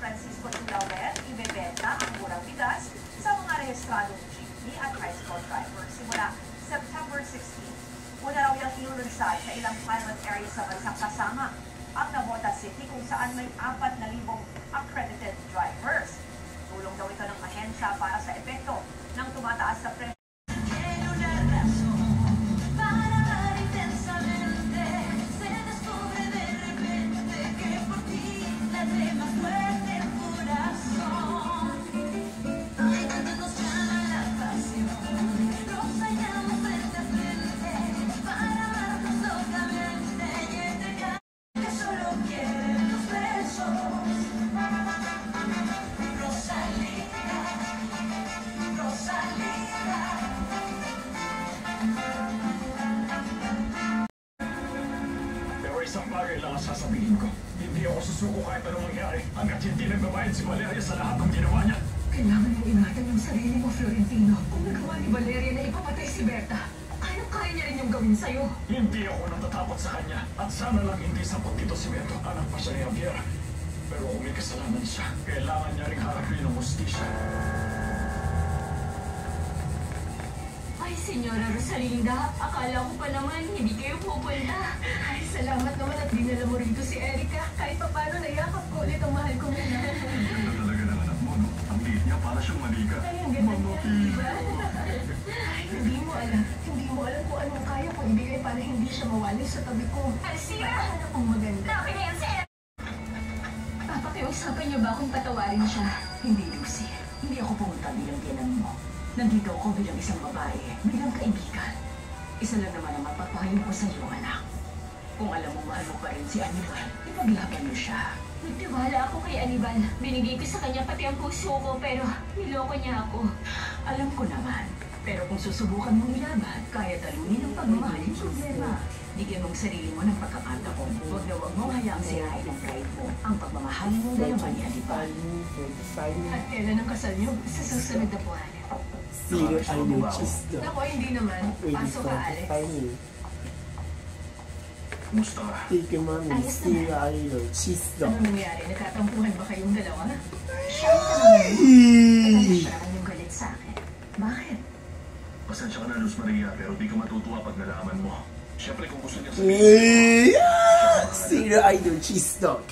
Francisco Tulawen, ibebenta ang murang bigas sa mga rehistradong jeepney at tricycle drivers simula September 16. Una raw yung ilulunsad sa ilang pilot area sa bansang kasama ang Navotas City kung saan may 4,000 accredited drivers. Tulong daw ito ng ahensya para sa epekto ng tumataas na presyo. Isang bagay lang ang sasabihin ko. Hindi ako susuko kahit anong mangyari hanggat hindi nagbabayad si Valeria sa lahat ng ginawa niya. Kailangan mong ingatan yung sarili mo, Florentino. Kung nagawa ni Valeria na ipapatay si Berta, kaya niya rin yung gawin sa'yo. Hindi ako natatakot sa kanya. At sana lang hindi sampot dito si Beto. Anak pa siya ni Javier. Pero kung may kasalanan siya, kailangan niya rin harapin ng hustisya. Ay, Senyora Rosalinda, akala ko pa naman hindi kayo pupunta. Ay, salamat naman at dinala mo rito si Erica. Kahit pa paano nayakap ko ulit ang mahal kong ina. Ganda talaga ng anak mo, no? Ang liit niya para siyang malika. Ay, ang ganda niya, diba? Ay, hindi mo alam. Hindi mo alam kung anong kaya kong ibigay para hindi siya mawali sa tabi ko. Alcira! Anak kong maganda. Dami na yan, sir! Papakiusapan niyo ba kung patawarin siya? Hindi, Lucy. Hindi ako pumunta bilang tiyanan mo. Nandito ako bilang isang babae, bilang kaibigan. Isa lang naman ang mapapahayag ko sa iyo, anak. Kung alam mo mahal mo pa rin si Anibal, ipaglaban mo siya. Nagtiwala ako kay Anibal. Binigay ko sa kanya pati ang puso ko, pero niloko niya ako. Alam ko naman. Pero kung susubukan mong ilaban, kaya talunin ang pagmamahal yung problema. Bigyan mong sarili mo ng pagkakataon. Huwag na huwag mong hayaang sirain ang pride mo. Ang pagmamahal mo dalawa ni Anibal. At kailan ang kasal niyo? Sa susunod na buwan. Zero idol cheese dog. Ako, hindi naman. Pasok ka, Alex. Kumusta ka? Take your mommy, zero idol cheese dog. Anong nangyari? Nagkatampuhan ba kayong dalawa? Siya naman yung galit sa akin. Bakit? Pasensya ka na, Luz Maria, pero di ka matutuwa pag nalaman mo. Siyempre kung gusto niya sabihin. Zero idol cheese dog.